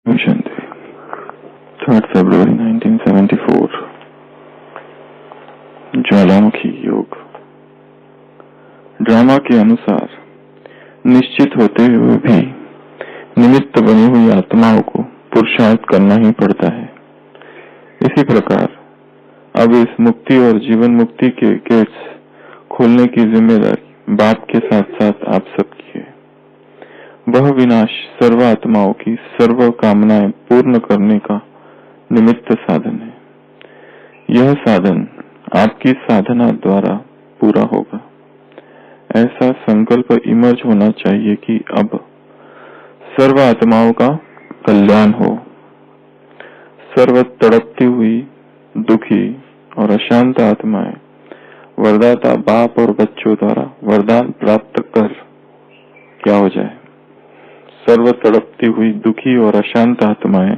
शांति 3 फरवरी 1974 ज्वालामुखी योग। ड्रामा के अनुसार निश्चित होते हुए भी निमित्त बनी हुई आत्माओं को पुरुषार्थ करना ही पड़ता है। इसी प्रकार अब इस मुक्ति और जीवन मुक्ति के गेट्स खोलने की जिम्मेदारी बाप के साथ साथ आप सबकी है। वह विनाश सर्व आत्माओं की सर्व कामनाएं पूर्ण करने का निमित्त साधन है। यह साधन आपकी साधना द्वारा पूरा होगा। ऐसा संकल्प इमर्ज होना चाहिए कि अब सर्व आत्माओं का कल्याण हो। सर्व तड़पती हुई दुखी और अशांत आत्माएं वरदाता बाप और बच्चों द्वारा वरदान प्राप्त कर क्या हो जाए। सर्व तड़पती हुई दुखी और अशांत आत्माएं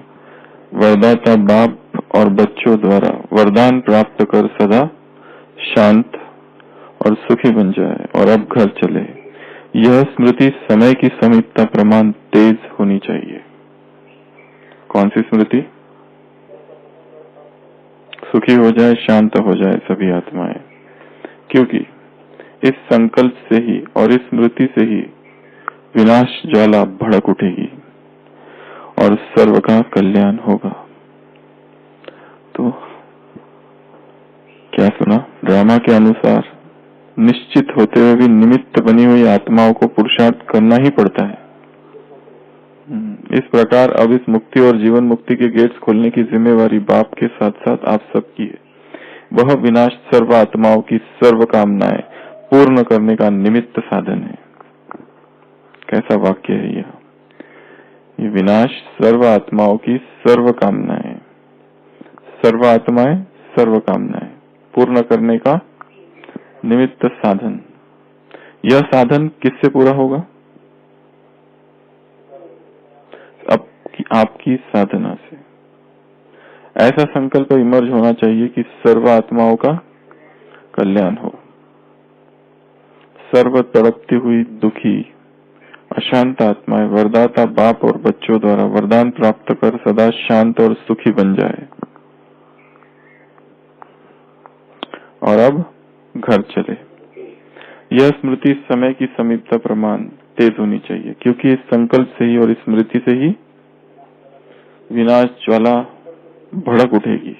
वरदाता बाप और बच्चों द्वारा वरदान प्राप्त कर सदा शांत और सुखी बन जाए और अब घर चले। यह स्मृति समय की समीपता प्रमाण तेज होनी चाहिए। कौन सी स्मृति? सुखी हो जाए, शांत हो जाए सभी आत्माएं, क्योंकि इस संकल्प से ही और इस स्मृति से ही विनाश ज्वाला भड़क उठेगी और सर्व का कल्याण होगा। तो क्या सुना? ड्रामा के अनुसार निश्चित होते हुए भी निमित्त बनी हुई आत्माओं को पुरुषार्थ करना ही पड़ता है। इस प्रकार अब इस मुक्ति और जीवन मुक्ति के गेट्स खोलने की जिम्मेवारी बाप के साथ साथ आप सबकी है। वह विनाश सर्व आत्माओं की सर्व कामनाएं पूर्ण करने का निमित्त साधन है। कैसा वाक्य है यह? ये विनाश सर्व आत्माओं की सर्व कामनाएं, सर्व आत्माएं सर्व कामनाएं पूर्ण करने का निमित्त साधन। यह साधन किससे पूरा होगा? आपकी साधना से। ऐसा संकल्प इमर्ज होना चाहिए कि सर्व आत्माओं का कल्याण हो। सर्व तड़पती हुई दुखी अशांत आत्माएं वरदाता बाप और बच्चों द्वारा वरदान प्राप्त कर सदा शांत और सुखी बन जाए और अब घर चले। यह स्मृति समय की समीपता प्रमाण तेज होनी चाहिए, क्योंकि इस संकल्प से ही और इस स्मृति से ही विनाश ज्वाला भड़क उठेगी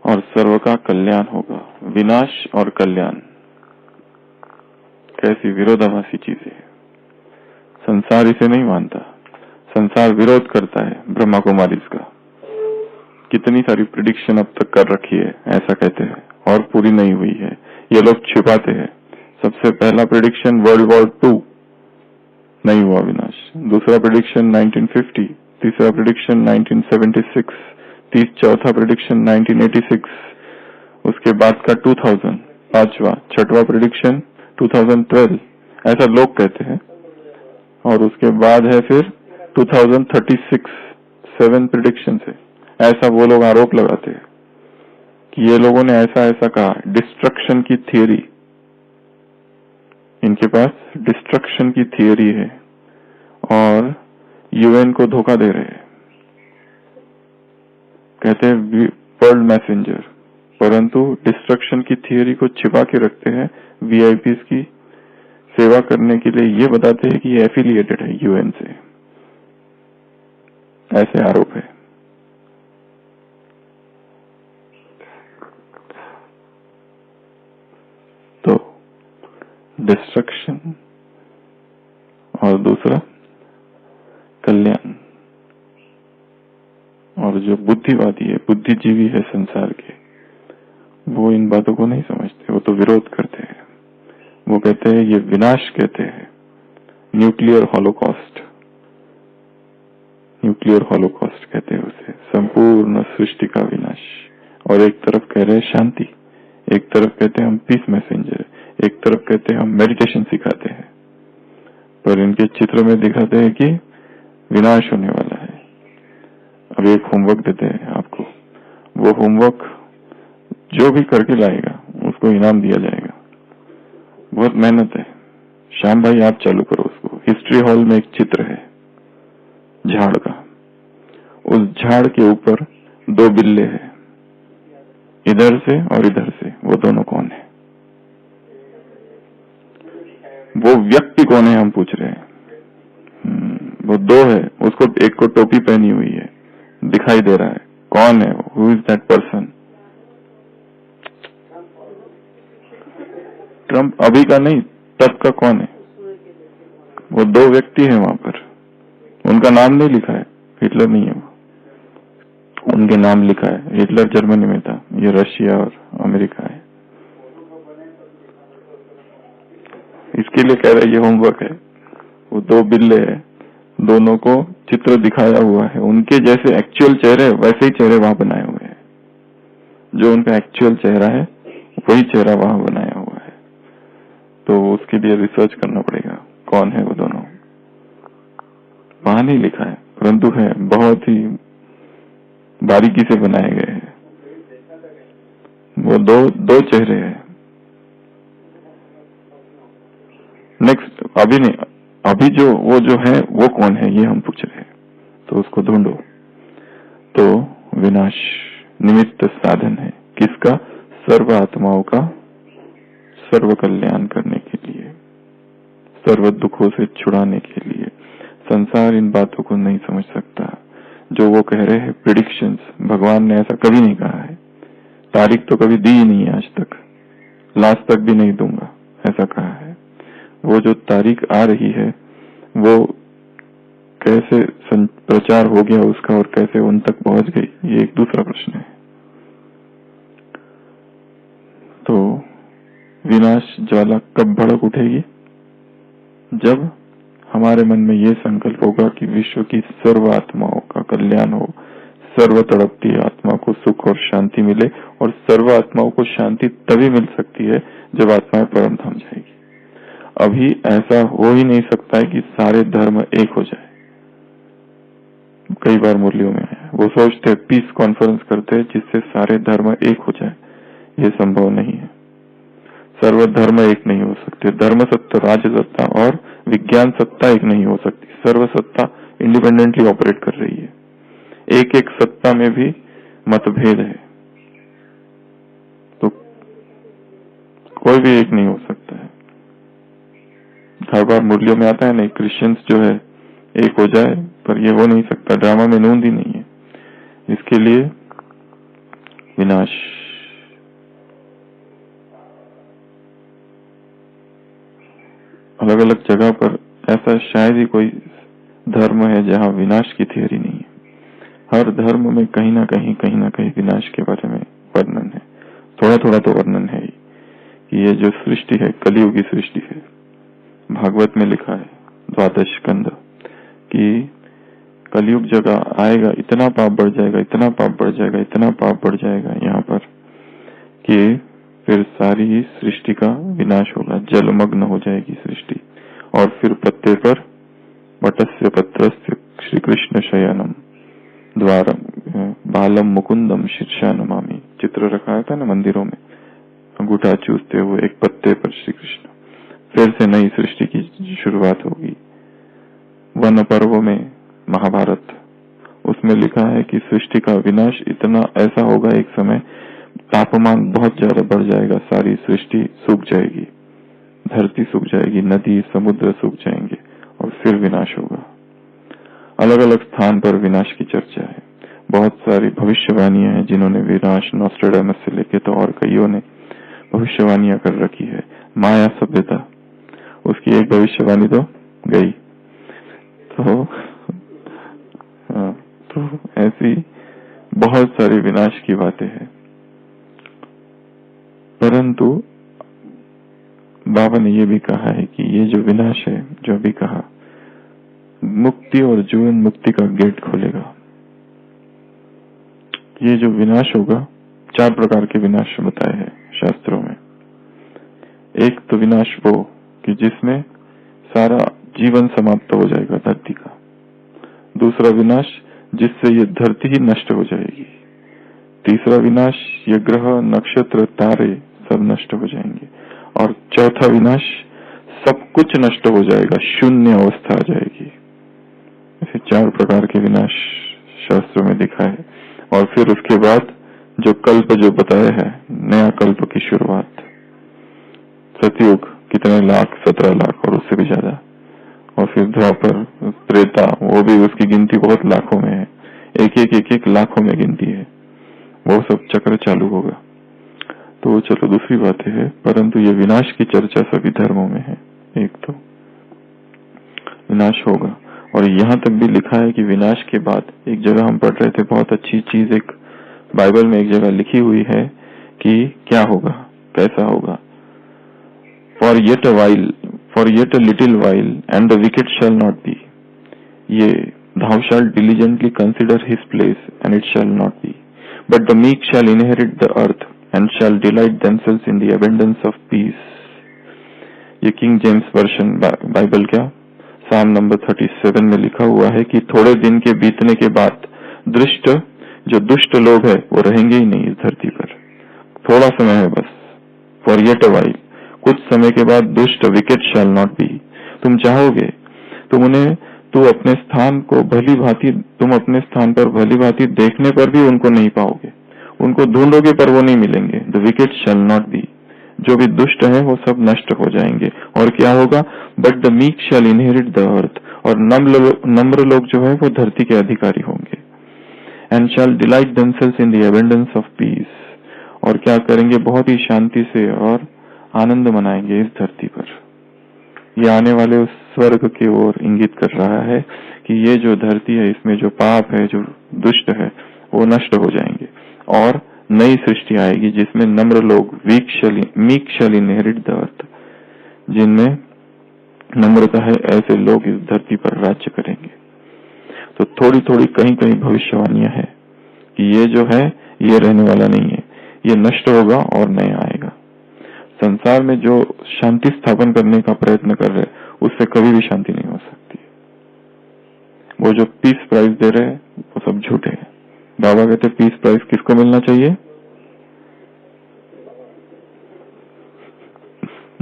और सर्व का कल्याण होगा। विनाश और कल्याण कैसी विरोधाभासी चीजें है। संसार इसे नहीं मानता। संसार विरोध करता है ब्रह्मा कुमारीज का। कितनी सारी प्रिडिक्शन अब तक कर रखी है, ऐसा कहते हैं, और पूरी नहीं हुई है। ये लोग छिपाते हैं। सबसे पहला प्रिडिक्शन वर्ल्ड वॉर 2 नहीं हुआ विनाश। दूसरा प्रिडिक्शन 1950, तीसरा प्रिडिक्शन 1976, चौथा प्रिडिक्शन 1986, उसके बाद का 2000, पांचवा छठवां प्रिडिक्शन 2012, ऐसा लोग कहते हैं। और उसके बाद है फिर 2036, 7 प्रिडिक्शन है। ऐसा वो लोग आरोप लगाते हैं कि ये लोगों ने ऐसा ऐसा कहा। डिस्ट्रक्शन की थियरी, इनके पास डिस्ट्रक्शन की थियरी है और यूएन को धोखा दे रहे हैं। कहते हैं वर्ल्ड मैसेंजर, परंतु डिस्ट्रक्शन की थियरी को छिपा के रखते हैं वीआईपीज की सेवा करने के लिए। ये बताते हैं कि ये एफिलिएटेड है यूएन से। ऐसे आरोप है। तो डिस्ट्रक्शन और दूसरा कल्याण। और जो बुद्धिवादी है, बुद्धिजीवी है संसार के, वो इन बातों को नहीं समझते। वो तो विरोध करते हैं। वो कहते हैं ये विनाश कहते हैं, न्यूक्लियर हॉलोकॉस्ट। न्यूक्लियर हॉलोकॉस्ट कहते हैं उसे, संपूर्ण सृष्टि का विनाश। और एक तरफ कह रहे हैं शांति, एक तरफ कहते हैं हम पीस मैसेंजर, एक तरफ कहते हैं हम मेडिटेशन सिखाते हैं, पर इनके चित्र में दिखाते हैं कि विनाश होने वाला है। अब एक होमवर्क देते हैं आपको, वो होमवर्क जो भी करके लाएगा उसको इनाम दिया जाएगा। बहुत मेहनत है। श्याम भाई आप चालू करो उसको। हिस्ट्री हॉल में एक चित्र है, झाड़ के ऊपर दो बिल्ले हैं, इधर से और इधर से, वो दोनों कौन है? वो व्यक्ति कौन है हम पूछ रहे हैं। वो दो है, उसको एक को टोपी पहनी हुई है, दिखाई दे रहा है, कौन है? Who is that person? Trump अभी का नहीं, तब का कौन है? वो दो व्यक्ति है वहां पर, उनका नाम नहीं लिखा है, हिटलर नहीं है वो, उनके नाम लिखा है। हिटलर जर्मनी में था, ये रशिया और अमेरिका है। इसके लिए कह रहे ये होमवर्क है। वो दो बिल्ले है, दोनों को चित्र दिखाया हुआ है, उनके जैसे एक्चुअल चेहरे वैसे ही चेहरे वहां बनाए हुए हैं, जो उनका एक्चुअल चेहरा है वही चेहरा वहां बनाया हुआ है। तो उसके लिए रिसर्च करना पड़ेगा कौन है वो दोनों। वहां नहीं लिखा है, परंतु है, बहुत ही बारीकी से बनाए गए हैं। वो दो चेहरे हैं। नेक्स्ट, अभी नहीं, अभी जो वो जो है वो कौन है ये हम पूछ रहे हैं, तो उसको ढूंढो। तो विनाश निमित्त साधन है किसका? सर्व आत्माओं का सर्व कल्याण करने के लिए, सर्व दुखों से छुड़ाने के लिए। संसार इन बातों को नहीं समझ सकता। जो वो कह रहे हैं प्रिडिक्शंस, भगवान ने ऐसा कभी नहीं कहा है। तारीख तो कभी दी ही नहीं है आज तक, लास्ट तक भी नहीं दूंगा ऐसा कहा है। वो जो तारीख आ रही है वो कैसे प्रचार हो गया उसका और कैसे उन तक पहुंच गई, ये एक दूसरा प्रश्न है। तो विनाश ज्वाला कब भड़क उठेगी? जब हमारे मन में ये संकल्प होगा कि विश्व की सर्व आत्माओं का कल्याण हो, सर्व तड़पती आत्मा को सुख और शांति मिले। और सर्व आत्माओं को शांति तभी मिल सकती है जब आत्माएं परम धाम जाएगी। अभी ऐसा हो ही नहीं सकता है कि सारे धर्म एक हो जाए। कई बार मुरलियों में है, वो सोचते हैं पीस कॉन्फ्रेंस करते हैं जिससे सारे धर्म एक हो जाए, ये संभव नहीं है। सर्व धर्म एक नहीं हो सकते। धर्म सत्ता, राज्य सत्ता और विज्ञान सत्ता एक नहीं हो सकती। सर्व सत्ता इंडिपेंडेंटली ऑपरेट कर रही है। एक एक सत्ता में भी मतभेद है, तो कोई भी एक नहीं हो सकता है। हर बार मुरलियों में आता है नहीं, क्रिश्चियंस जो है एक हो जाए, पर ये हो नहीं सकता, ड्रामा में नूंद ही नहीं है। इसके लिए विनाश अलग अलग जगह पर, ऐसा शायद ही कोई धर्म है जहां विनाश की थियरी नहीं है। हर धर्म में कहीं ना कहीं विनाश के बारे में वर्णन है। थोड़ा थोड़ा तो वर्णन है ही कि ये जो सृष्टि है कलियुग की सृष्टि है। भागवत में लिखा है 12 स्कंद कि कलियुग जगह आएगा, इतना पाप बढ़ जाएगा, इतना पाप बढ़ जाएगा, इतना पाप बढ़ जाएगा यहाँ पर कि फिर सारी सृष्टि का विनाश होगा, जलमग्न हो जाएगी सृष्टि। और फिर पत्ते पर वटस्य पत्रस्य श्री कृष्ण शयनम द्वारम बालम मुकुंदम शीर्षा नमामि, चित्र रखा था ना मंदिरों में, अंगूठा चूसते हुए एक पत्ते पर श्री कृष्ण। फिर से नई सृष्टि की शुरुआत होगी। वन पर्व में महाभारत, उसमें लिखा है कि सृष्टि का विनाश इतना ऐसा होगा, एक समय तापमान बहुत ज्यादा बढ़ जाएगा, सारी सृष्टि सूख जाएगी, धरती सूख जाएगी, नदी समुद्र सूख जाएंगे और फिर विनाश होगा। अलग अलग स्थान पर विनाश की चर्चा है। बहुत सारी भविष्यवाणियां हैं जिन्होंने विनाश, नॉस्ट्रेडामस से लेके तो और कईयों ने भविष्यवाणियां कर रखी है। माया सभ्यता, उसकी एक भविष्यवाणी तो गई। तो ऐसी बहुत सारी विनाश की बातें हैं। परंतु बाबा ने यह भी कहा है कि ये जो विनाश है, जो अभी कहा, मुक्ति और जीवन मुक्ति का गेट खोलेगा। ये जो विनाश होगा, 4 प्रकार के विनाश बताए हैं शास्त्रों में। एक तो विनाश वो कि जिसमें सारा जीवन समाप्त हो जाएगा धरती का। दूसरा विनाश जिससे ये धरती ही नष्ट हो जाएगी। तीसरा विनाश, ये ग्रह, नक्षत्र, तारे सब नष्ट हो जाएंगे। और चौथा विनाश, सब कुछ नष्ट हो जाएगा, शून्य अवस्था आ जाएगी। ऐसे 4 प्रकार के विनाश शास्त्रों में दिखा है। और फिर उसके बाद जो कल्प जो बताया है, नया कल्प की शुरुआत, सतयुग कितने लाख, 17 लाख और उससे भी ज्यादा, और फिर द्वापर, त्रेता, वो भी उसकी गिनती बहुत लाखों में है, एक लाखों में गिनती है। वो सब चक्र चालू होगा। तो चलो दूसरी बात है, परंतु ये विनाश की चर्चा सभी धर्मों में है। एक तो विनाश होगा, और यहाँ तक भी लिखा है कि विनाश के बाद, एक जगह हम पढ़ रहे थे, बहुत अच्छी चीज एक बाइबल में एक जगह लिखी हुई है कि क्या होगा, कैसा होगा। For yet a little while and the wicket shall not be, ये thou shalt diligently consider his place, and it shall not be. But the meek shall inherit the earth, and shall delight themselves in the abundance of peace. ये king James version Bible क्या साम number 37 में लिखा हुआ है कि थोड़े दिन के बीतने के बाद जो दुष्ट लोग हैं वो रहेंगे ही नहीं इस धरती पर। थोड़ा समय है बस, फॉर येट अ वाइल, कुछ समय के बाद दुष्ट विकेट शैल नॉट बी। तुम चाहोगे, तुम अपने स्थान पर भली भांति देखने पर भी उनको नहीं पाओगे, उनको ढूंढोगे पर वो नहीं मिलेंगे। The wicket shall not be, जो भी दुष्ट है वो सब नष्ट हो जाएंगे। और क्या होगा, but the meek shall inherit the earth, और नम्र लोग जो है वो धरती के अधिकारी होंगे। And shall delight themselves in the abundance of peace, और क्या करेंगे, बहुत ही शांति से और आनंद मनाएंगे इस धरती पर। ये आने वाले उस स्वर्ग की ओर इंगित कर रहा है कि ये जो धरती है, इसमें जो पाप है, जो दुष्ट है, वो नष्ट हो जाएंगे और नई सृष्टि आएगी जिसमें नम्र लोग, meek shall inherit the earth, जिनमें नम्रता है, ऐसे लोग इस धरती पर राज्य करेंगे। तो थोड़ी थोड़ी कहीं कहीं भविष्यवाणियां है कि ये जो है ये रहने वाला नहीं है, ये नष्ट होगा और नया आएगा। संसार में जो शांति स्थापन करने का प्रयत्न कर रहे उससे कभी भी शांति नहीं हो सकती। वो जो पीस प्राइज दे रहे हैं वो सब झूठे हैं। बाबा कहते पीस प्राइज किसको मिलना चाहिए?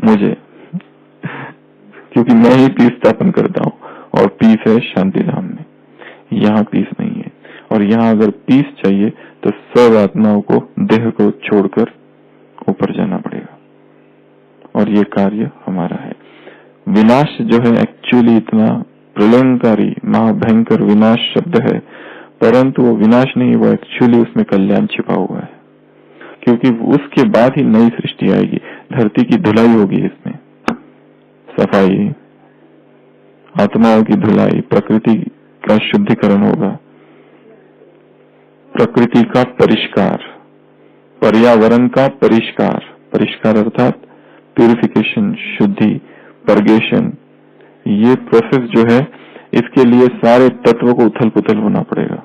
मुझे, क्योंकि मैं ही पीस स्थापन करता हूँ, और पीस है शांति धाम में। यहाँ पीस नहीं है, और यहाँ अगर पीस चाहिए तो सब आत्माओं को देह को छोड़कर ऊपर जाना पड़ेगा, और ये कार्य हमारा है। विनाश जो है एक्चुअली इतना प्रलयंकारी महाभयंकर विनाश शब्द है, परंतु वो विनाश नहीं, वो एक्चुअली उसमें कल्याण छिपा हुआ है, क्योंकि उसके बाद ही नई सृष्टि आएगी। धरती की धुलाई होगी, इसमें सफाई, आत्माओं की धुलाई, प्रकृति का शुद्धिकरण होगा, प्रकृति का परिष्कार, पर्यावरण का परिष्कार अर्थात प्यूरिफिकेशन, शुद्धि, परगेशन। ये प्रोसेस जो है, इसके लिए सारे तत्वों को उथल पुथल होना पड़ेगा,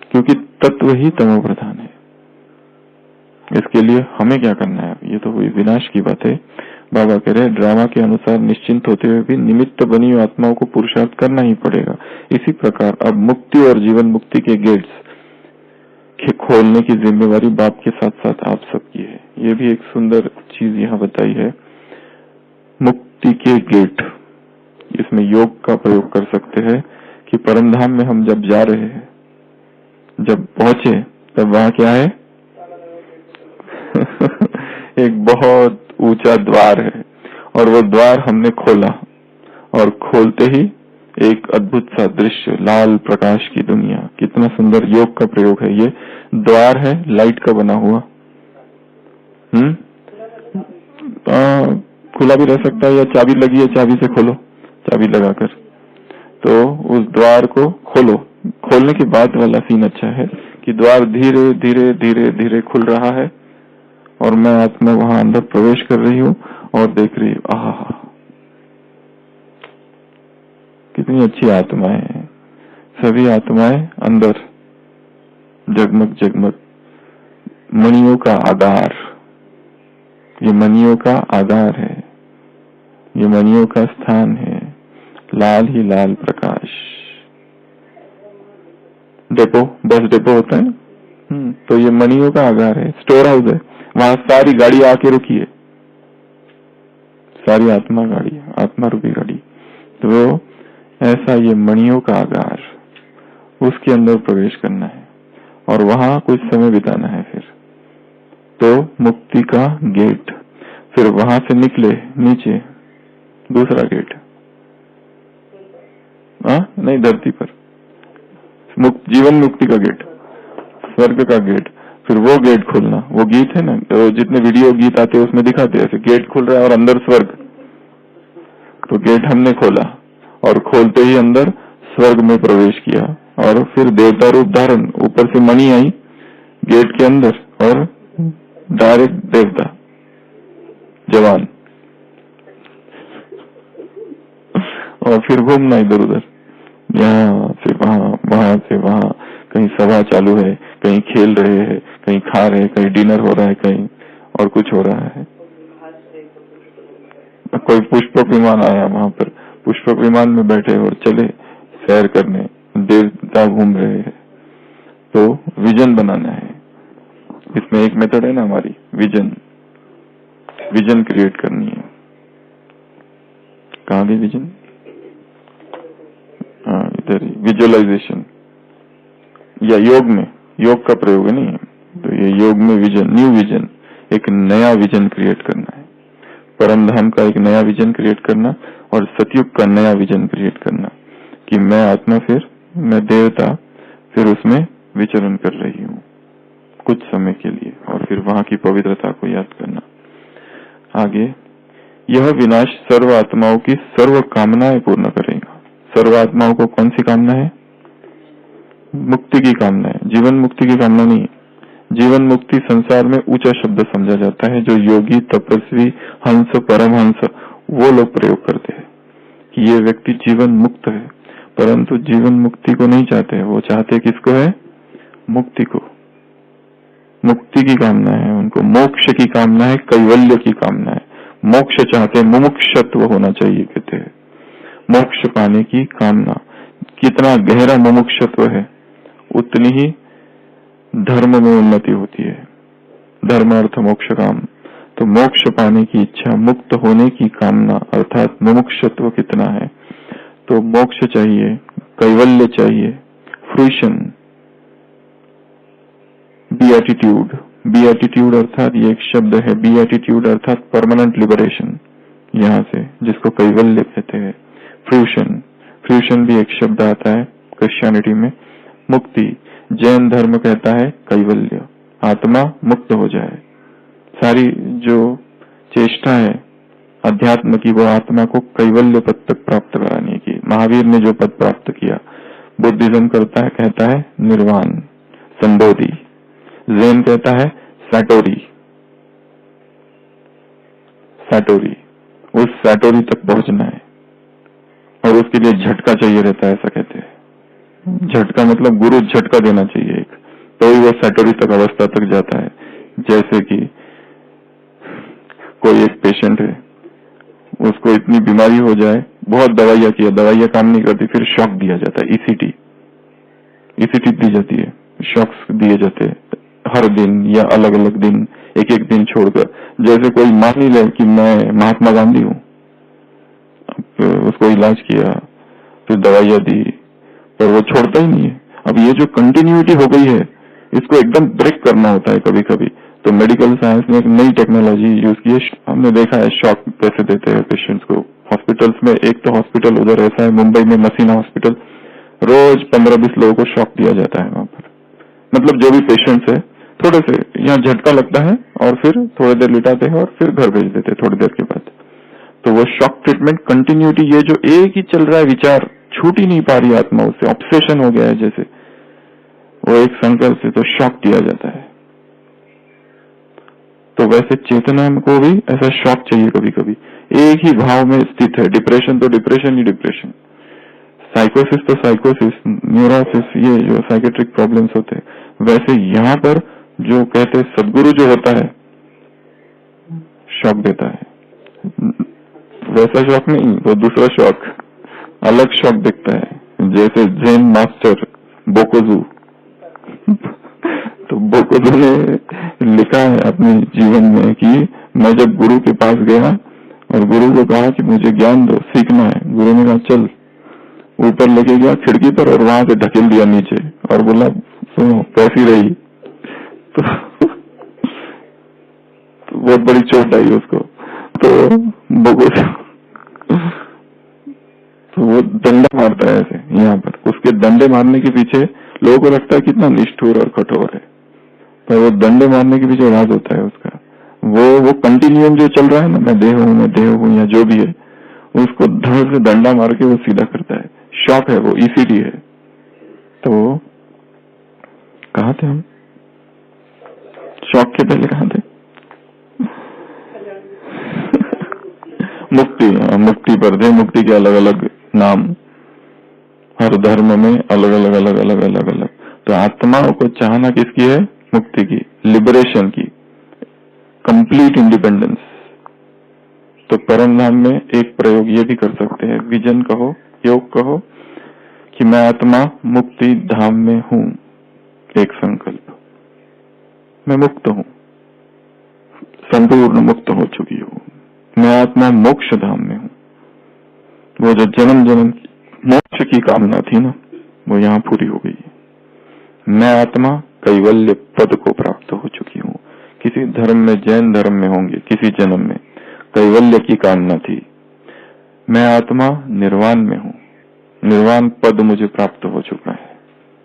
क्योंकि तत्व ही तमो प्रधान है। इसके लिए हमें क्या करना है? ये तो हुई विनाश की बात है। बाबा कह रहे ड्रामा के अनुसार निश्चिंत होते हुए भी निमित्त बनी हुई आत्माओं को पुरुषार्थ करना ही पड़ेगा। इसी प्रकार अब मुक्ति और जीवन मुक्ति के गेट्स के खोलने की जिम्मेवारी बाप के साथ साथ आप सबकी है। ये भी एक सुंदर चीज यहाँ बताई है, मुक्ति के गेट। इसमें योग का प्रयोग कर सकते हैं कि परमधाम में हम जब जा रहे हैं, जब पहुंचे, तब वहां क्या है? एक बहुत ऊंचा द्वार है, और वो द्वार हमने खोला, और खोलते ही एक अद्भुत सा दृश्य, लाल प्रकाश की दुनिया। कितना सुंदर योग का प्रयोग है। ये द्वार है लाइट का बना हुआ, खुला भी रह सकता है, या चाबी लगी है, चाबी से खोलो, चाबी लगाकर। तो उस द्वार को खोलो, खोलने के बाद वाला सीन अच्छा है कि द्वार धीरे धीरे धीरे धीरे खुल रहा है, और मैं आत्मा वहां अंदर प्रवेश कर रही हूँ और देख रही हूँ, आहा कितनी अच्छी आत्माएं हैं। सभी आत्माएं अंदर जगमग जगमग, मणियों का आधार, ये मणियों का आधार है, ये मणियों का स्थान है, लाल ही लाल प्रकाश। डेपो, बस डेपो होता है, तो ये मणियों का आधार है, स्टोर हाउस है, वहां सारी गाड़ी आके रुकी है, सारी आत्मा गाड़ी, आत्मा रूपी गाड़ी। तो ऐसा ये मणियों का आगार, उसके अंदर प्रवेश करना है और वहां कुछ समय बिताना है। फिर तो मुक्ति का गेट, फिर वहां से निकले नीचे दूसरा गेट, नहीं धरती पर जीवन मुक्ति का गेट, स्वर्ग का गेट, फिर वो गेट खोलना। वो गीत है ना, तो जितने वीडियो गीत आते हैं उसमें दिखाते हैं ऐसे गेट खुल रहा है और अंदर स्वर्ग। तो गेट हमने खोला और खोलते ही अंदर स्वर्ग में प्रवेश किया और फिर देवता रूप धारण, ऊपर से मणि आई गेट के अंदर और डायरेक्ट देवता जवान, और फिर घूमना इधर उधर, यहाँ से वहां, वहां से वहां, कहीं सभा चालू है, कहीं खेल रहे हैं, कहीं खा रहे हैं, कहीं डिनर हो रहा है, कहीं और कुछ हो रहा है। कोई पुष्पक विमान आया, वहां पर पुष्पक विमान में बैठे और चले सैर करने, देवता घूम रहे हैं। तो विजन बनाना है। इसमें एक मेथड है ना हमारी, विजन क्रिएट करनी है। कहाँ गई विजन? हाँ इधर ही, विजुअलाइजेशन या योग का प्रयोग है नहीं। तो ये योग में विजन, न्यू विजन, एक नया विजन क्रिएट करना है। परम धाम का एक नया विजन क्रिएट करना और सतयुग का नया विजन क्रिएट करना कि मैं आत्मा, फिर मैं देवता, फिर उसमें विचरण कर रही हूँ कुछ समय के लिए, और फिर वहां की पवित्रता को याद करना। आगे, यह विनाश सर्व आत्माओं की सर्व कामनाएं पूर्ण करेगा। सर्व आत्माओं को कौन सी कामना है? मुक्ति की कामना है, जीवन मुक्ति की कामना नहीं। जीवन मुक्ति संसार में ऊंचा शब्द समझा जाता है, जो योगी, तपस्वी, हंस, परमहंस वो लोग प्रयोग करते हैं कि ये व्यक्ति जीवन मुक्त है, परंतु जीवन मुक्ति को नहीं चाहते। वो चाहते किसको है? मुक्ति को। मुक्ति की कामना है उनको, मोक्ष की कामना है, कैवल्य की कामना है। मोक्ष चाहते हैं, मुमुक्षत्व होना चाहिए कहते हैं। मोक्ष पाने की कामना, कितना गहरा मुमुक्षत्व है उतनी ही धर्म में उन्नति होती है। धर्म अर्थ मोक्ष काम। तो मोक्ष पाने की इच्छा, मुक्त होने की कामना अर्थात मुमुक्षत्व कितना है। तो मोक्ष चाहिए, कैवल्य चाहिए, फ्रूशन, बीएटिट्यूड। बीएटिट्यूड अर्थात ये एक शब्द है, बीएटिट्यूड अर्थात परमानेंट लिबरेशन, यहाँ से जिसको कैवल्य कहते हैं। फ्रूशन, फ्रूशन भी एक शब्द आता है क्रिश्चियनिटी में। मुक्ति, जैन धर्म कहता है कैवल्य, आत्मा मुक्त हो जाए। सारी जो चेष्टा है अध्यात्म की, वो आत्मा को कैवल्य पद तक प्राप्त कराने की। महावीर ने जो पद प्राप्त किया, बुद्धिज्म कहता है निर्वाण, संबोधि। जैन कहता है सैटोरी, सैटोरी। उस सैटोरी तक पहुंचना है और उसके लिए झटका चाहिए रहता है, ऐसा कहते हैं। झटका मतलब गुरु झटका देना चाहिए एक, तो ही वो सैटोरी तक अवस्था तक जाता है। जैसे कि कोई एक पेशेंट है, उसको इतनी बीमारी हो जाए, बहुत दवाइयां किया, दवाइयां काम नहीं करती, फिर शॉक दिया जाता है, ईसीटी दी जाती है, शॉक्स दिए जाते हैं हर दिन या अलग अलग दिन, एक एक दिन छोड़कर। जैसे कोई मान ही ले कि मैं महात्मा गांधी हूँ, उसको इलाज किया, फिर दवाइयां दी, पर वो छोड़ता ही नहीं है। अब ये जो कंटिन्यूटी हो गई है, इसको एकदम ब्रेक करना होता है कभी कभी। तो मेडिकल साइंस ने एक नई टेक्नोलॉजी यूज की है। हमने देखा है शॉक कैसे देते हैं पेशेंट्स को हॉस्पिटल्स में। एक तो हॉस्पिटल उधर ऐसा है मुंबई में, मसीना हॉस्पिटल, रोज 15-20 लोगों को शॉक दिया जाता है वहां पर। मतलब जो भी पेशेंट्स है, थोड़े से यहाँ झटका लगता है और फिर थोड़ी देर लिटाते हैं और फिर घर भेज देते हैं थोड़ी देर के बाद। तो वो शॉक ट्रीटमेंट कंटिन्यूटी, ये जो एक ही चल रहा है विचार, छूट ही नहीं पा रही आत्मा उससे, ऑब्सेशन हो गया है जैसे, वो एक संकल्प से तो शॉक दिया जाता है। तो वैसे चेतना को भी ऐसा शॉक चाहिए कभी कभी। एक ही भाव में स्थित है, डिप्रेशन तो डिप्रेशन ही डिप्रेशन, साइकोसिस तो साइकोसिस, न्यूरोसिस, ये जो साइकेट्रिक प्रॉब्लम्स होते हैं, वैसे यहाँ पर जो कहते हैं सदगुरु जो होता है शॉक देता है, वैसा शॉक नहीं, वो दूसरा शॉक, अलग शॉक दिखता है। जैसे जैन मास्टर बोकोजू, तो बोकोजू ने लिखा है अपने जीवन में कि मैं जब गुरु के पास गया और गुरु को कहा कि मुझे ज्ञान दो, सीखना है, गुरु ने कहा चल, ऊपर लेके गया खिड़की पर और वहां से ढकेल दिया नीचे और बोला सुनो कैसी रही। तो बहुत बड़ी चोट आई उसको। तो वो डंडा मारता है ऐसे यहाँ पर। उसके डंडे मारने के पीछे लोगों को लगता है कितना निष्ठुर और कठोर है, पर वो डंडे मारने के पीछे राज होता है उसका। वो कंटिन्यूम जो चल रहा है ना, मैं देह हूँ या जो भी है, उसको धड़ से डंडा मार के वो सीधा करता है। शॉक है वो, ईसीडी है। तो कहाँ थे हम? शॉक के पहले कहाँ थे? मुक्ति पर थे। मुक्ति के अलग अलग नाम, हर धर्म में अलग अलग। तो आत्माओं को चाहना किसकी है? मुक्ति की, लिबरेशन की, कंप्लीट इंडिपेंडेंस। तो परम धाम में एक प्रयोग ये भी कर सकते हैं, विजन कहो, योग कहो कि मैं आत्मा मुक्ति धाम में हूं। एक संकल्प, मैं मुक्त हूं, संपूर्ण मुक्त हो चुकी हूं। मैं आत्मा मोक्ष धाम में हूं। वो जो जन्म जन्म की मोक्ष की कामना थी ना, वो यहाँ पूरी हो गई। मैं आत्मा कैवल्य पद को प्राप्त हो चुकी हूँ। किसी धर्म में, जैन धर्म में होंगे, किसी जन्म में कैवल्य की कामना थी। मैं आत्मा निर्वाण में हूँ, निर्वाण पद मुझे प्राप्त हो चुका है।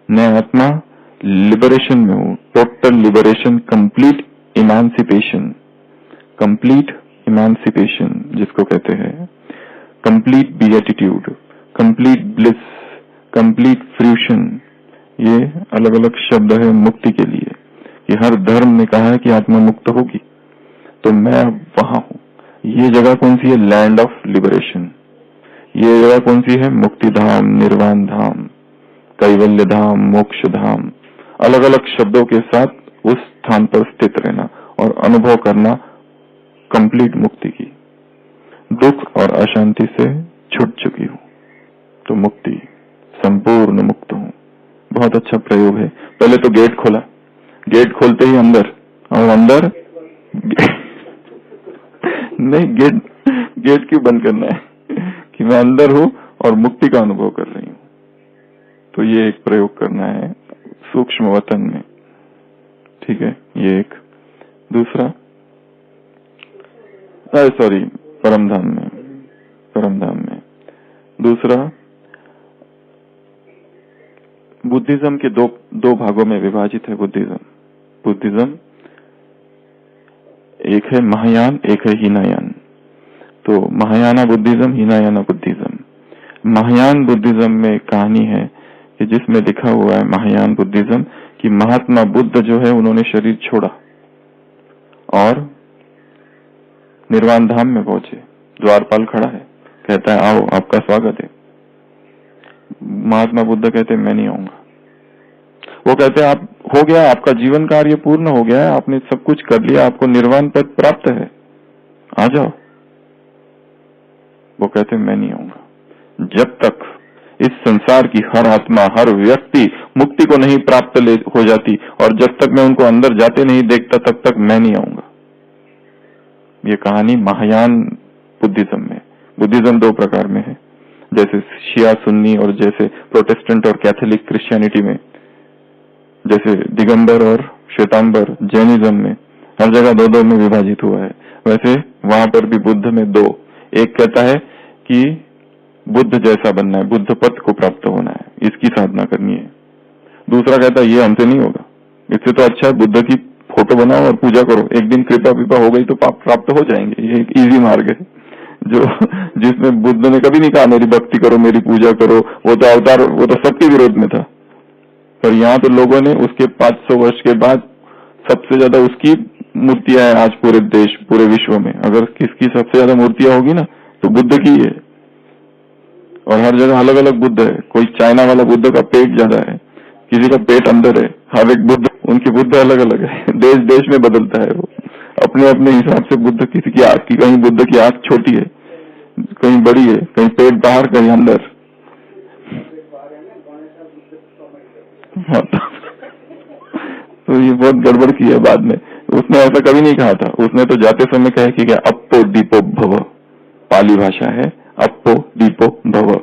मैं आत्मा लिबरेशन में हूँ, total liberation, complete emancipation. Complete emancipation जिसको कहते हैं, complete beatitude, complete bliss, complete fruition. ये अलग अलग शब्द है मुक्ति के लिए कि हर धर्म ने कहा है कि आत्मा मुक्त होगी। तो मैं वहां हूं। ये जगह कौन सी है? Land of liberation. ये जगह कौन सी है? मुक्ति धाम, निर्वाण धाम, कैवल्य धाम, मोक्ष धाम। अलग अलग शब्दों के साथ उस स्थान पर स्थित रहना और अनुभव करना कंप्लीट मुक्ति की। दुख और अशांति से छूट चुकी हूँ, तो मुक्ति, संपूर्ण मुक्त हूँ। बहुत अच्छा प्रयोग है। पहले तो गेट खोला, गेट खोलते ही अंदर, और अंदर नहीं, गेट क्यों बंद करना है कि मैं अंदर हूँ और मुक्ति का अनुभव कर रही हूँ। तो ये एक प्रयोग करना है सूक्ष्म वतन में, ठीक है। ये एक। दूसरा, सॉरी, परमधाम में दूसरा, बुद्धिज्म के दो भागों में विभाजित है। बुद्धिज्म एक है महायान, एक है हीनायान। तो Mahayana Buddhism, Hinayana Buddhism. Mahayana Buddhism में कहानी है कि जिसमें लिखा हुआ है महायान बुद्धिज्म कि महात्मा बुद्ध जो है उन्होंने शरीर छोड़ा और निर्वाण धाम में पहुंचे। द्वारपाल खड़ा है, कहता है आओ, आपका स्वागत है। महात्मा बुद्ध कहते हैं मैं नहीं आऊंगा। वो कहते हैं आप, हो गया, आपका जीवन कार्य पूर्ण हो गया है, आपने सब कुछ कर लिया, आपको निर्वाण पद प्राप्त है, आ जाओ। वो कहते हैं मैं नहीं आऊंगा। जब तक इस संसार की हर आत्मा, हर व्यक्ति मुक्ति को नहीं प्राप्त हो जाती और जब तक मैं उनको अंदर जाते नहीं देखता, तब तक मैं नहीं आऊंगा। ये कहानी महायान बुद्धिज्म में। बुद्धिज्म दो प्रकार में है, जैसे शिया सुन्नी और जैसे प्रोटेस्टेंट और कैथोलिक क्रिश्चियनिटी में, जैसे दिगंबर और श्वेतांबर जैनिज्म में, हर जगह दो दो में विभाजित हुआ है। वैसे वहां पर भी बुद्ध में दो, एक कहता है कि बुद्ध जैसा बनना है, बुद्ध पद को प्राप्त होना है, इसकी साधना करनी है। दूसरा कहता है ये हमसे नहीं होगा, इससे तो अच्छा है बुद्ध की फोटो बनाओ और पूजा करो, एक दिन कृपा विपा हो गई तो पाप प्राप्त हो जाएंगे। ये एक इजी मार्ग है जो जिसमें बुद्ध ने कभी नहीं कहा मेरी भक्ति करो, मेरी पूजा करो। वो तो अवतार, वो तो सबके विरोध में था। पर यहाँ तो लोगों ने उसके 500 वर्ष के बाद सबसे ज्यादा उसकी मूर्तियां हैं आज पूरे देश, पूरे विश्व में। अगर किसकी सबसे ज्यादा मूर्तियां होगी ना तो बुद्ध की है। और हर जगह अलग अलग बुद्ध है। कोई चाइना वाला बुद्ध का पेट ज्यादा है, किसी का पेट अंदर है। हर एक बुद्ध, उनकी बुद्ध अलग अलग है, देश देश में बदलता है वो अपने अपने हिसाब से। बुद्ध किसी की आंख की, कहीं बुद्ध की आंख छोटी है, कहीं बड़ी है, कहीं पेट बाहर, कहीं अंदर। हाँ, तो ये बहुत गड़बड़ की है बाद में। उसने ऐसा कभी नहीं कहा था। उसने तो जाते समय कहा कि क्या अप्पो दीपो भव, पाली भाषा है, अप्पो दीपो भव,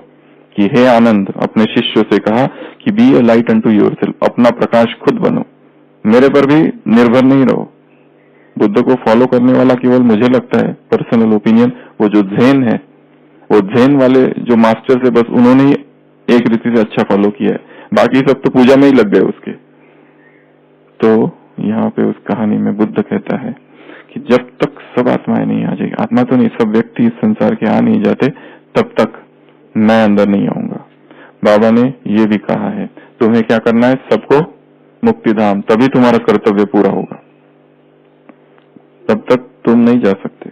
कि हे आनंद अपने शिष्यों से कहा कि बी ए लाइट अनटू योरसेल्फ, अपना प्रकाश खुद बनो, मेरे पर भी निर्भर नहीं रहो। बुद्ध को फॉलो करने वाला केवल, मुझे लगता है पर्सनल ओपिनियन, वो जो ज़ेन है, वो ज़ेन वाले जो मास्टर्स है, बस उन्होंने ही एक रीति से अच्छा फॉलो किया है, बाकी सब तो पूजा में ही लग गए उसके। तो यहाँ पे उस कहानी में बुद्ध कहता है कि जब तक सब आत्माएं नहीं आ जाएगी, आत्मा तो नहीं, सब व्यक्ति इस संसार के आ नहीं जाते, तब तक मैं अंदर नहीं आऊंगा। बाबा ने ये भी कहा है, तुम्हें क्या करना है, सबको मुक्तिधाम, तभी तुम्हारा कर्तव्य पूरा होगा, तब तक तुम नहीं जा सकते।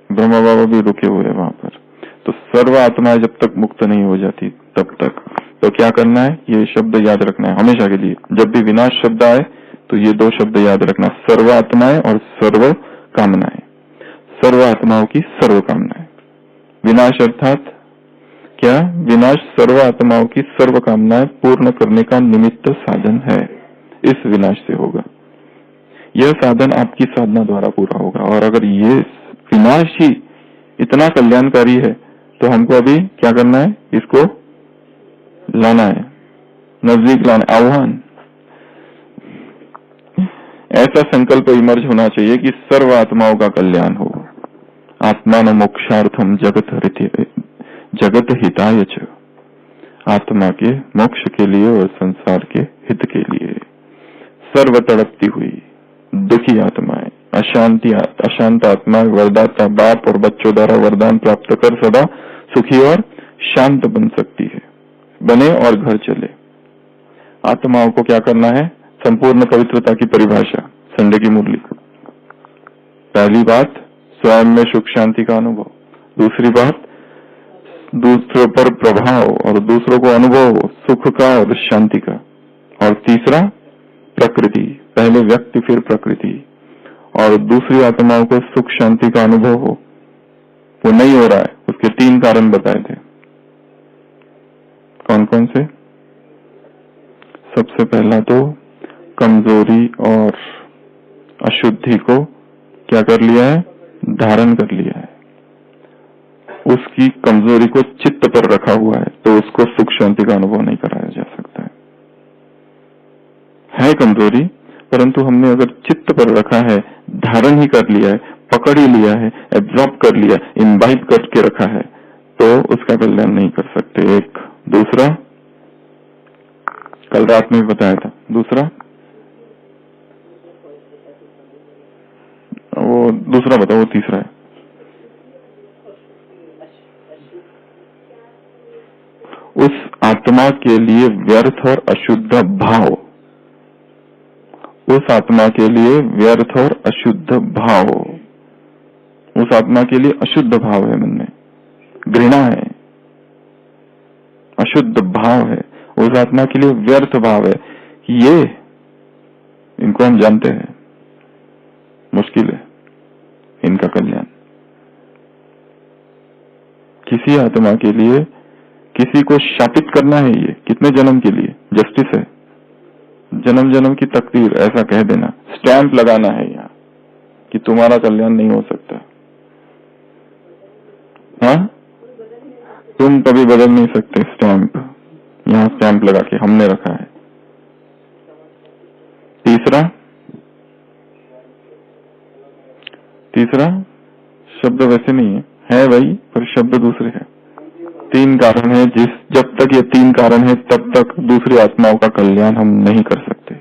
ब्रह्मा बाबा भी रुके हुए वहां पर। तो सर्व आत्माएं जब तक मुक्त नहीं हो जाती तब तक, तो क्या करना है, ये शब्द याद रखना है हमेशा के लिए। जब भी विनाश शब्द आए तो ये दो शब्द याद रखना, सर्व आत्माएं और सर्व कामनाएं। सर्व आत्माओं की सर्व कामनाएं, विनाश अर्थात क्या, विनाश सर्व आत्माओं की सर्व कामनाएं पूर्ण करने का निमित्त साधन है, इस विनाश से होगा। यह साधन आपकी साधना द्वारा पूरा होगा। और अगर ये विनाश ही इतना कल्याणकारी है तो हमको अभी क्या करना है, इसको लाना है, नजदीक लाना, आह्वान। ऐसा संकल्प इमर्ज होना चाहिए कि सर्व आत्माओं का कल्याण हो। आत्मान मोक्षार्थम जगत हिताय च, आत्मा के मोक्ष के लिए और संसार के हित के लिए। सर्व तड़पती हुई दुखी आत्माएं, अशांत आत्माएं वरदाता बाप और बच्चों द्वारा वरदान प्राप्त कर सदा सुखी और शांत बन सकती है, बने और घर चले। आत्माओं को क्या करना है, संपूर्ण पवित्रता की परिभाषा, संडे की मुरली। पहली बात, स्वयं में सुख शांति का अनुभव। दूसरी बात, दूसरों पर प्रभाव और दूसरों को अनुभव सुख का और शांति का। और तीसरा, प्रकृति, पहले व्यक्ति फिर प्रकृति, और दूसरी आत्माओं को सुख शांति का अनुभव हो, वो नहीं हो रहा है, उसके 3 कारण बताए थे। कौन कौन से? सबसे पहला तो कमजोरी और अशुद्धि को क्या कर लिया है, धारण कर लिया है। उसकी कमजोरी को चित्त पर रखा हुआ है, तो उसको सुख शांति का अनुभव नहीं कराया जा सकता है कमजोरी, परंतु हमने अगर चित्त पर रखा है, धारण ही कर लिया है, पकड़ ही लिया है, एब्जॉर्ब कर लिया, इम्बाइब करके रखा है, तो उसका कल्याण नहीं कर सकते। एक। दूसरा, कल रात में बताया था, दूसरा वो दूसरा बताओ, वो तीसरा है। उस आत्मा के लिए व्यर्थ और अशुद्ध भाव, उस आत्मा के लिए व्यर्थ और अशुद्ध भाव, उस आत्मा के लिए अशुद्ध भाव है, मन में घृणा है, अशुद्ध भाव है, उस आत्मा के लिए व्यर्थ भाव है। ये इनको हम जानते हैं, मुश्किल है इनका कल्याण। किसी आत्मा के लिए किसी को शापित करना है, ये कितने जन्म के लिए जस्टिस है, जन्म जन्म की तकदीर, ऐसा कह देना, स्टैंप लगाना है यहाँ कि तुम्हारा कल्याण नहीं हो सकता। हाँ, तुम कभी बदल नहीं सकते, स्टैंप यहाँ स्टैंप लगा के हमने रखा है। तीसरा शब्द वैसे नहीं है वही, पर शब्द दूसरे हैं। 3 कारण है, जब तक ये 3 कारण है तब तक दूसरी आत्माओं का कल्याण हम नहीं कर सकते।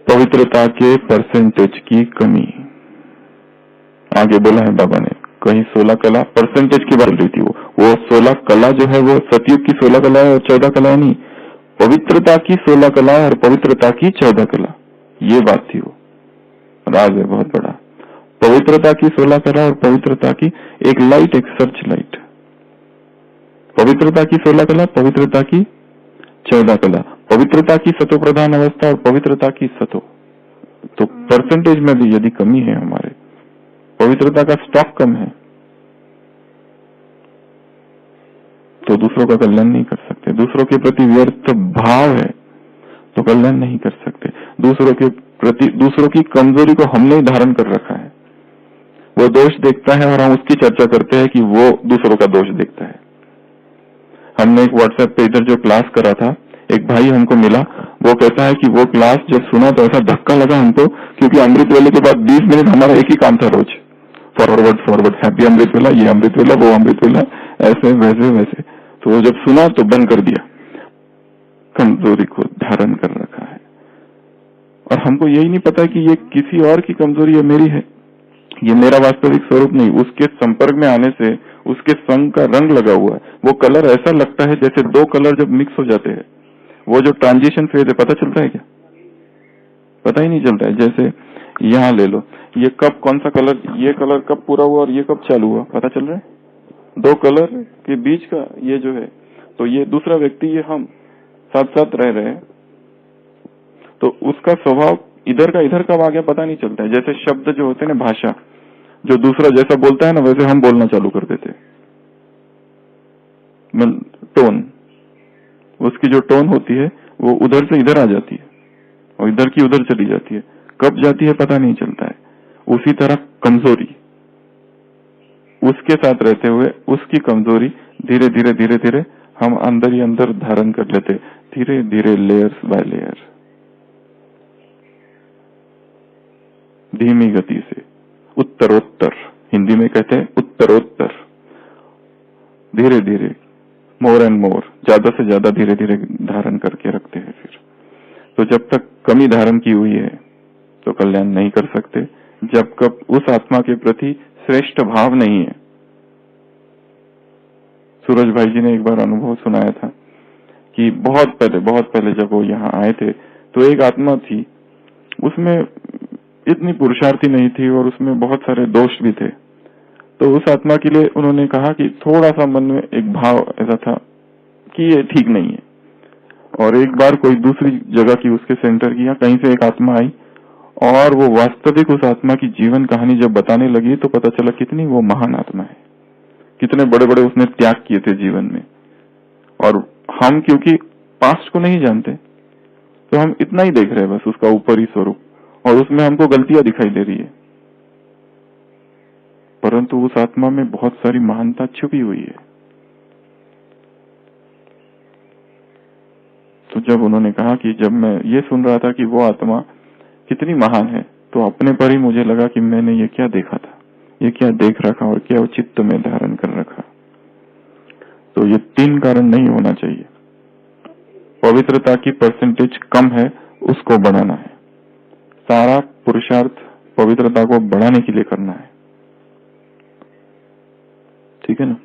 पवित्रता के परसेंटेज की कमी, आगे बोला है बाबा ने, कहीं 16 कला परसेंटेज की बात रही थी। वो 16 कला जो है वो सतयुग की 16 कला है और 14 कला नहीं, पवित्रता की 16 कला और पवित्रता की 14 कला, ये बात थी। वो राज है बहुत बड़ा, पवित्रता की 16 कला और पवित्रता की एक लाइट, एक सर्च लाइट। पवित्रता की 16 कला, पवित्रता की 14 कला, पवित्रता की सतो प्रधान अवस्था और पवित्रता की सतो। तो परसेंटेज में भी यदि कमी है, हमारे पवित्रता का स्टॉक कम है, तो दूसरों का कल्याण नहीं कर सकते। दूसरों के प्रति व्यर्थ भाव है तो कल्याण नहीं कर सकते। दूसरों के प्रति, दूसरों की कमजोरी को हमने धारण कर रखा है, वो दोष देखता है और हम उसकी चर्चा करते हैं कि वो दूसरों का दोष देखता है। हमने एक व्हाट्सएप पे इधर जो क्लास करा था, एक भाई हमको मिला, वो कहता है कि वो क्लास जब सुना तो ऐसा धक्का लगा हमको, क्योंकि अमृत वेले के बाद 20 मिनट हमारा एक ही काम था रोज, फॉरवर्ड हैप्पी अमृत वेला, ये अमृत वेला, वो अमृत वेला, ऐसे वैसे। तो वो जब सुना तो बंद कर दिया। कमजोरी को धारण कर रखा है और हमको यही नहीं पता कि ये किसी और की कमजोरी है, मेरी है। ये मेरा वास्तविक स्वरूप नहीं, उसके संपर्क में आने से उसके संग का रंग लगा हुआ है। वो कलर ऐसा लगता है जैसे दो कलर जब मिक्स हो जाते हैं, वो जो ट्रांजिशन फेज है, पता चलता है क्या? पता ही नहीं चलता है। जैसे यहाँ ले लो, ये कब कौन सा कलर, ये कलर कब पूरा हुआ और ये कब चालू हुआ, पता चल रहा है? दो कलर के बीच का ये जो है, तो ये दूसरा व्यक्ति, ये हम साथ साथ रह रहे हैं, तो उसका स्वभाव इधर का इधर कब आ गया पता नहीं चलता है। जैसे शब्द जो होते हैं ना, भाषा, जो दूसरा जैसा बोलता है ना वैसे हम बोलना चालू कर देते हैं। टोन, उसकी जो टोन होती है वो उधर से इधर आ जाती है और इधर की उधर चली जाती है, कब जाती है पता नहीं चलता है। उसी तरह कमजोरी, उसके साथ रहते हुए उसकी कमजोरी धीरे धीरे धीरे धीरे हम अंदर ही अंदर धारण कर लेते, धीरे धीरे, लेयर्स बाय लेयर, धीमी गति से, उत्तरोत्तर, हिंदी में कहते हैं उत्तरोत्तर, धीरे धीरे, मोर एंड मोर, ज्यादा से ज्यादा धीरे धीरे धारण करके रखते हैं। फिर तो जब तक कमी धारण की हुई है तो कल्याण नहीं कर सकते, जब कब उस आत्मा के प्रति श्रेष्ठ भाव नहीं है। सूरज भाई जी ने एक बार अनुभव सुनाया था कि बहुत पहले जब वो यहाँ आए थे तो एक आत्मा थी, उसमें इतनी पुरुषार्थी नहीं थी और उसमें बहुत सारे दोष भी थे। तो उस आत्मा के लिए उन्होंने कहा कि थोड़ा सा मन में एक भाव ऐसा था कि ये ठीक नहीं है। और एक बार कोई दूसरी जगह की, उसके सेंटर की, या कहीं से एक आत्मा आई और वो वास्तविक उस आत्मा की जीवन कहानी जब बताने लगी तो पता चला कितनी वो महान आत्मा है, कितने बड़े बड़े उसने त्याग किए थे जीवन में। और हम क्योंकि पास्ट को नहीं जानते तो हम इतना ही देख रहे हैं, बस उसका ऊपरी स्वरूप, और उसमें हमको गलतियां दिखाई दे रही है, परंतु उस आत्मा में बहुत सारी महानता छुपी हुई है। तो जब उन्होंने कहा कि जब मैं ये सुन रहा था कि वो आत्मा कितनी महान है, तो अपने पर ही मुझे लगा कि मैंने ये क्या देखा था, ये क्या देख रखा और क्या चित्त में धारण कर रखा। तो ये 3 कारण नहीं होना चाहिए। पवित्रता की परसेंटेज कम है, उसको बढ़ाना है। सारा पुरुषार्थ पवित्रता को बढ़ाने के लिए करना है, ठीक है ना?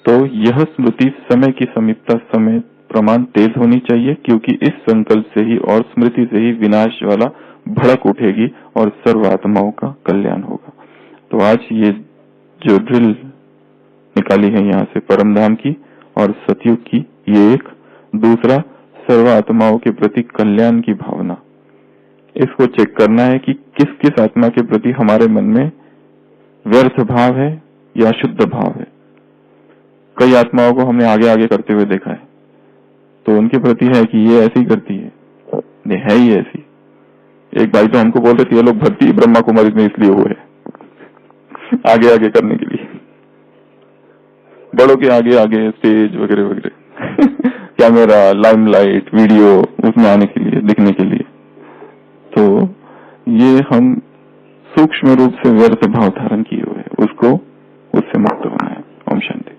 तो यह स्मृति समय की समीपता समेत प्रमाण तेज होनी चाहिए, क्योंकि इस संकल्प से ही और स्मृति से ही विनाश वाला भड़क उठेगी और सर्व आत्माओं का कल्याण होगा। तो आज ये जो ड्रिल निकाली है यहाँ से परमधाम की और सतयुग की, ये एक, दूसरा सर्व आत्माओं के प्रति कल्याण की भावना, इसको चेक करना है कि किस किस आत्मा के प्रति हमारे मन में व्यर्थ भाव है या शुद्ध भाव है। कई आत्माओं को हमने आगे आगे करते हुए देखा है, तो उनके प्रति है कि ये ऐसी करती है, ये है ही ऐसी। एक भाई तो हमको बोल रहे थे ये लोग भर्ती ब्रह्मा कुमारी में इसलिए हुए आगे आगे करने के लिए, बड़ों के आगे आगे स्टेज वगैरह वगैरह कैमरा, लाइमलाइट, वीडियो, उसमें आने के लिए, दिखने के लिए। तो ये हम सूक्ष्म रूप से व्यर्थ भाव धारण किए हुए, उसको उससे मुक्त होना है। ओम शांति।